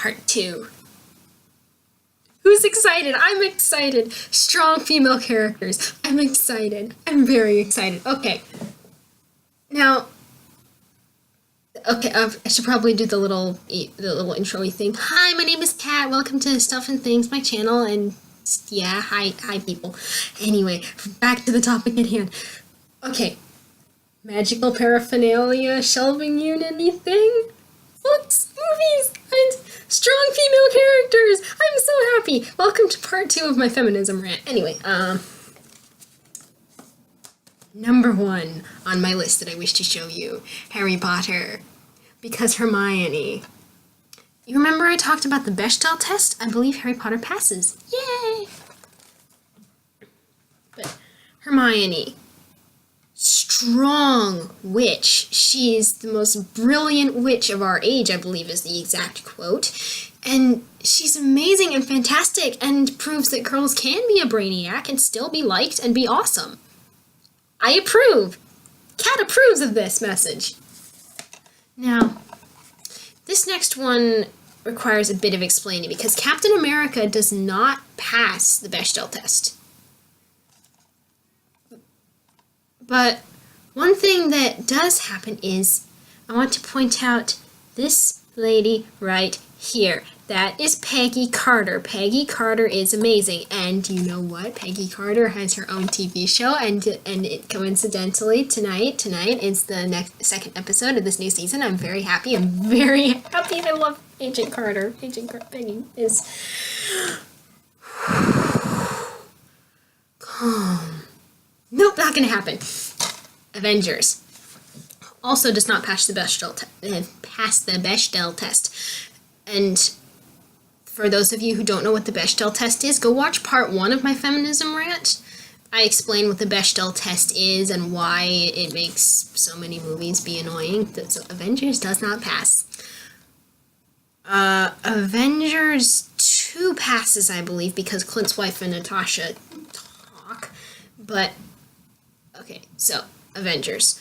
Part 2. Who's excited? I'm excited. Strong female characters. I'm excited. I'm very excited. Okay. Now, I should probably do the little intro-y thing. Hi, my name is Kat. Welcome to Stuff and Things, my channel, and yeah, hi people. Anyway, back to the topic at hand. Okay. Magical paraphernalia, shelving unity thing? Books, movies, and strong female characters. I'm so happy. Welcome to part 2 of my feminism rant. Anyway, number 1 on my list that I wish to show you, Harry Potter. Because Hermione. You remember I talked about the Bechdel test? I believe Harry Potter passes. Yay! But Hermione. Strong witch. She's the most brilliant witch of our age, I believe is the exact quote. And she's amazing and fantastic and proves that girls can be a brainiac and still be liked and be awesome. I approve. Kat approves of this message. Now, this next one requires a bit of explaining because Captain America does not pass the Bechdel test. But one thing that does happen is I want to point out this lady right here. That is Peggy Carter. Peggy Carter is amazing. And you know what? Peggy Carter has her own TV show, and it coincidentally tonight is the second episode of this new season. I'm very happy. I'm very happy. I love Agent Carter. Peggy is calm. Nope, not gonna happen. Avengers also does not pass the Bechdel test. And for those of you who don't know what the Bechdel test is, go watch part 1 of my feminism rant. I explain what the Bechdel test is and why it makes so many movies be annoying. So Avengers does not pass. Avengers 2 passes, I believe, because Clint's wife and Natasha talk. But okay, so Avengers.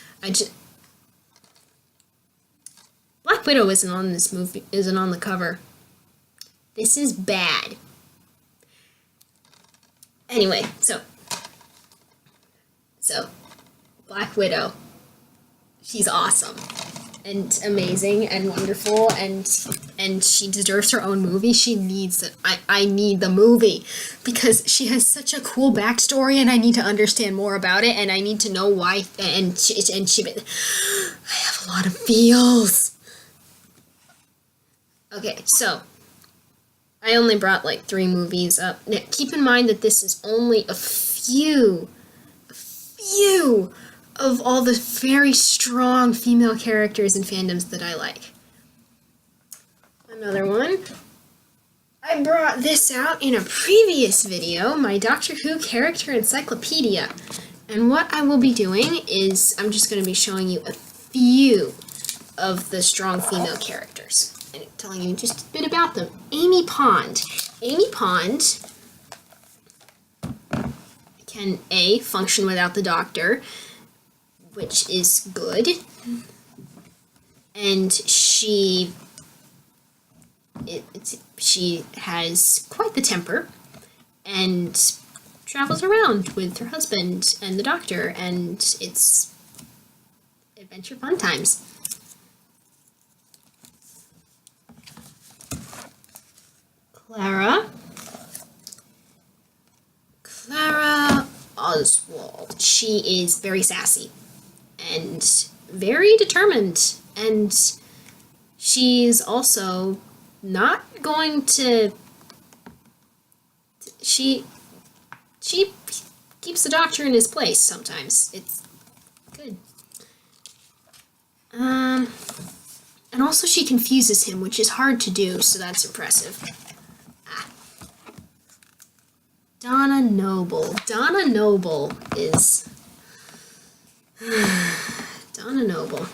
Black Widow isn't on this movie. Isn't on the cover. This is bad. Anyway, so Black Widow. She's awesome and amazing and wonderful and she deserves her own movie. She needs it. I need the movie because she has such a cool backstory and I need to understand more about it and I need to know why and she I have a lot of feels. Okay, so I only brought like 3 movies up. Now, keep in mind that this is only a few of all the very strong female characters and fandoms that I like. Another one. I brought this out in a previous video, my Doctor Who character encyclopedia. And what I will be doing is I'm just going to be showing you a few of the strong female characters and telling you just a bit about them. Amy Pond. Amy Pond can A, function without the Doctor, which is good, and she has quite the temper, and travels around with her husband and the Doctor, and it's adventure fun times. Clara Oswald. She is very sassy and very determined, and she's also not going to she keeps the Doctor in his place sometimes. It's good. And also she confuses him, which is hard to do, so that's impressive. Donna Noble. Donna Noble is Donna Noble.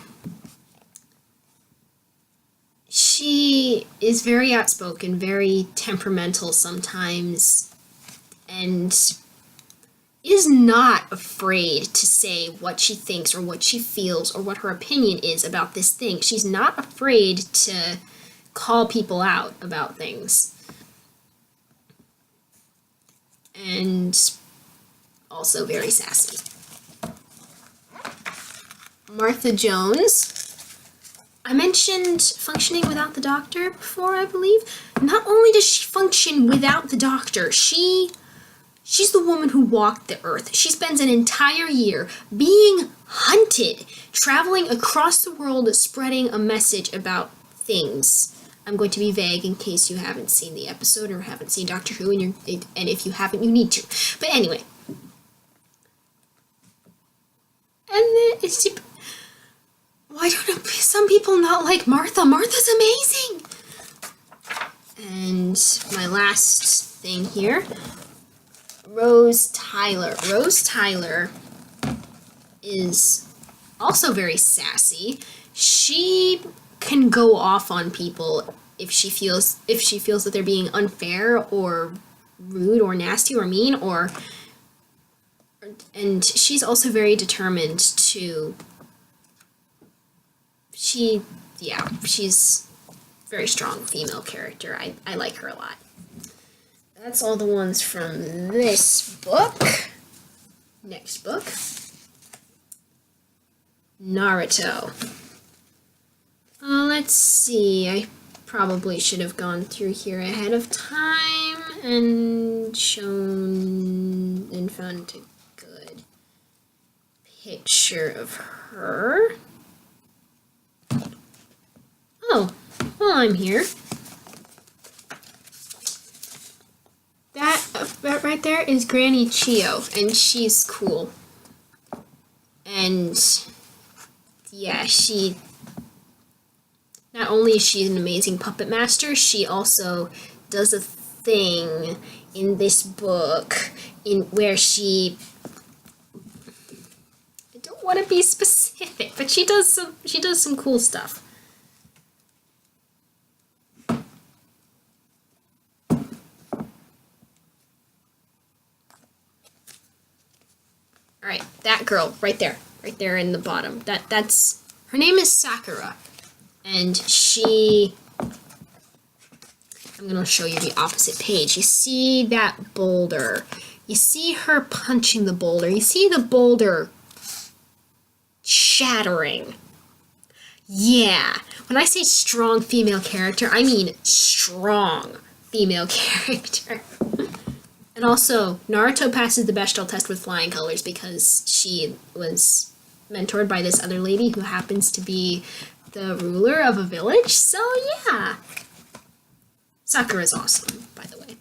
She is very outspoken, very temperamental sometimes, and is not afraid to say what she thinks or what she feels or what her opinion is about this thing. She's not afraid to call people out about things. And also very sassy. Martha Jones. I mentioned functioning without the doctor before, I believe. Not only does she function without the doctor, she's the woman who walked the earth. She spends an entire year being hunted, traveling across the world, spreading a message about things. I'm going to be vague in case you haven't seen the episode or haven't seen Doctor Who, and if you haven't, you need to. But anyway. And then why don't some people not like Martha? Martha's amazing! And my last thing here, Rose Tyler. Rose Tyler is also very sassy. She can go off on people if she feels that they're being unfair or rude or nasty or mean, and she's also very determined to. She's a very strong female character. I like her a lot. That's all the ones from this book. Next book. Naruto. Let's see. I probably should have gone through here ahead of time and shown and found a good picture of her. Oh, well, I'm here. That right there is Granny Chio, and she's cool. And yeah, not only is she an amazing puppet master, she also does a thing in this book where I don't want to be specific, but she does some cool stuff. Alright, that girl, right there in the bottom. That's her name is Sakura. And I'm gonna show you the opposite page. You see that boulder. You see her punching the boulder. You see the boulder shattering. Yeah. When I say strong female character, I mean strong female character. And also, Naruto passes the Bechdel test with flying colors because she was mentored by this other lady who happens to be the ruler of a village. So, yeah. Sakura's awesome, by the way.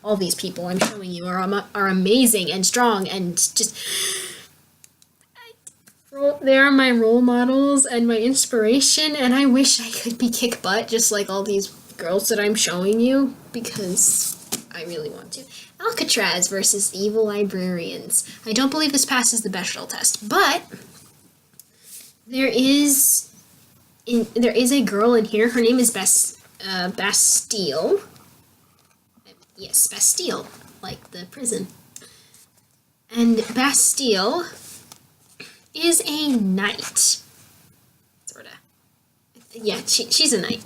All these people I'm showing you are amazing and strong and just... They are my role models and my inspiration, and I wish I could be kick butt just like all these girls that I'm showing you, because I really want to. Alcatraz versus the Evil Librarians. I don't believe this passes the Bechdel test, but there is a girl in here. Her name is Bastille. Yes, Bastille, like the prison. And Bastille is a knight, sorta. Yeah, she's a knight,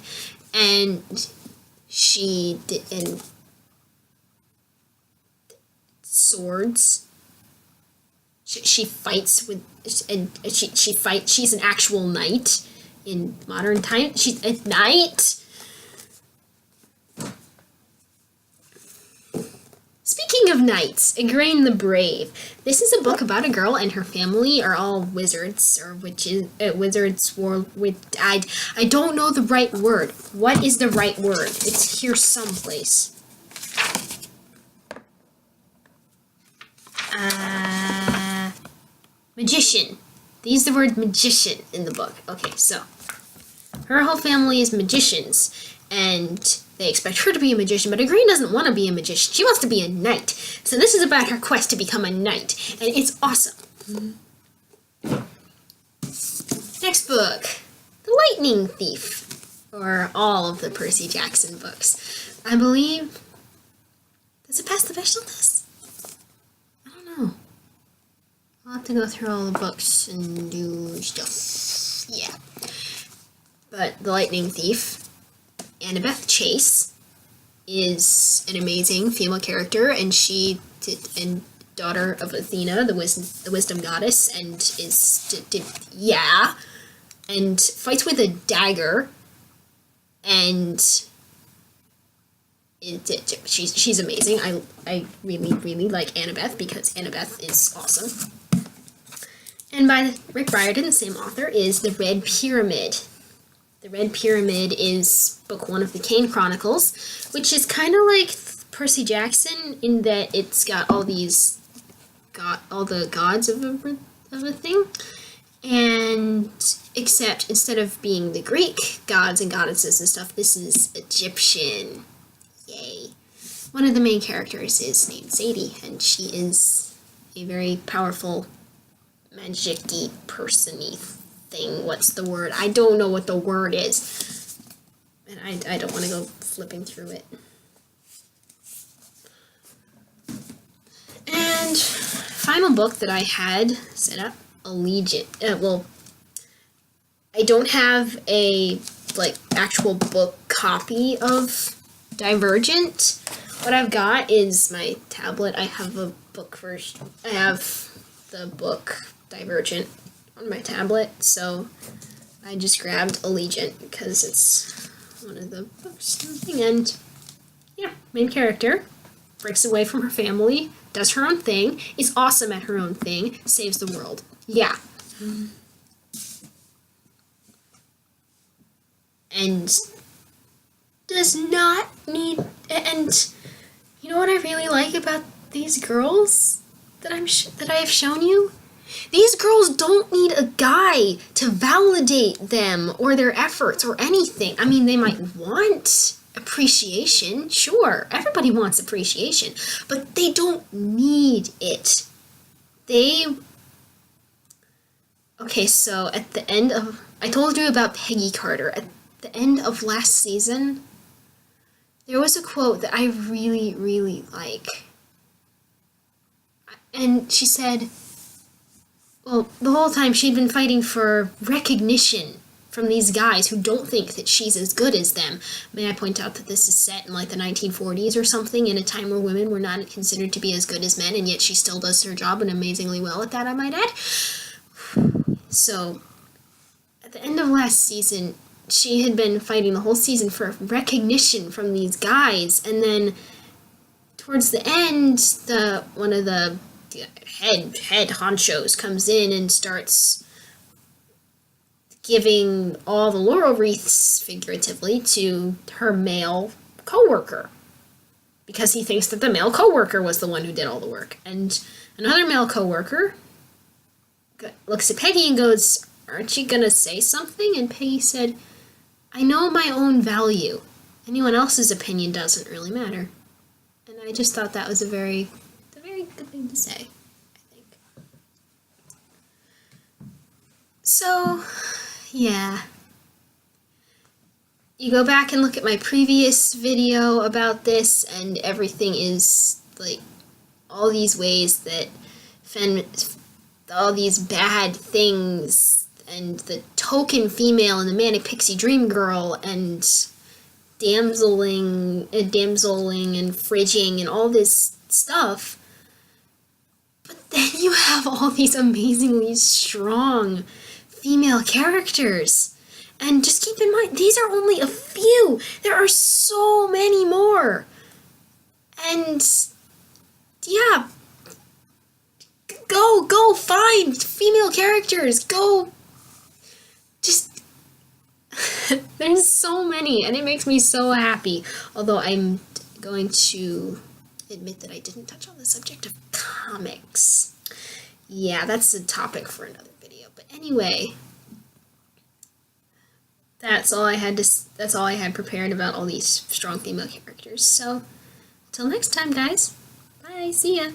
and swords. She fights with, and she fights. She's an actual knight in modern time. She's a knight. Speaking of knights, Igraine the Brave. This is a book about a girl and her family are all wizards or witches. Wizards I don't know the right word. What is the right word? It's here someplace. Magician. They use the word magician in the book. Okay, so her whole family is magicians, and they expect her to be a magician, but Igraine doesn't want to be a magician. She wants to be a knight. So this is about her quest to become a knight, and it's awesome. Next book, The Lightning Thief, or all of the Percy Jackson books. I believe, does it pass the Bechdel test? I don't know. I'll have to go through all the books and do stuff. Yeah. But The Lightning Thief Annabeth Chase is an amazing female character, and daughter of Athena, the wisdom goddess, and and fights with a dagger, and she's amazing. I really like Annabeth because Annabeth is awesome. And by Rick Riordan, the same author, is The Red Pyramid. The Red Pyramid is book 1 of the Kane Chronicles, which is kind of like Percy Jackson in that it's got all the gods of a thing, and except instead of being the Greek gods and goddesses and stuff, this is Egyptian. Yay. One of the main characters is named Sadie, and she is a very powerful magic-y person-y thing. What's the word? I don't know what the word is. And I don't want to go flipping through it. And final book that I had set up, Allegiant. I don't have a actual book copy of Divergent. What I've got is my tablet. I have a book version. I have the book Divergent on my tablet, so I just grabbed Allegiant because it's one of the books. And yeah, main character breaks away from her family, does her own thing, is awesome at her own thing, saves the world. Yeah. And does not need, and you know what I really like about these girls that I have shown you? These girls don't need a guy to validate them or their efforts or anything. I mean, they might want appreciation, sure. Everybody wants appreciation, but they don't need it. Okay, so at the end of, I told you about Peggy Carter. At the end of last season, there was a quote that I really, really like. And she said, well, the whole time she'd been fighting for recognition from these guys who don't think that she's as good as them. May I point out that this is set in the 1940s or something, in a time where women were not considered to be as good as men, and yet she still does her job and amazingly well at that, I might add. So, at the end of last season, she had been fighting the whole season for recognition from these guys, and then towards the end, one of the head honchos comes in and starts giving all the laurel wreaths, figuratively, to her male co-worker, because he thinks that the male co-worker was the one who did all the work. And another male co-worker looks at Peggy and goes, "Aren't you gonna say something?" And Peggy said, "I know my own value. Anyone else's opinion doesn't really matter." And I just thought that was a very good thing to say, I think. So, yeah. You go back and look at my previous video about this, and everything is, all these ways that all these bad things, and the token female, and the manic pixie dream girl, and damseling and fridging, and all this stuff. But then you have all these amazingly strong female characters. And just keep in mind, these are only a few. There are so many more. And, yeah, go find female characters. Go, just, there's so many, and it makes me so happy. Although I'm going to admit that I didn't touch on the subject of comics. Yeah, that's a topic for another video. But anyway, that's all I had prepared about all these strong female characters. So, till next time, guys. Bye. See ya.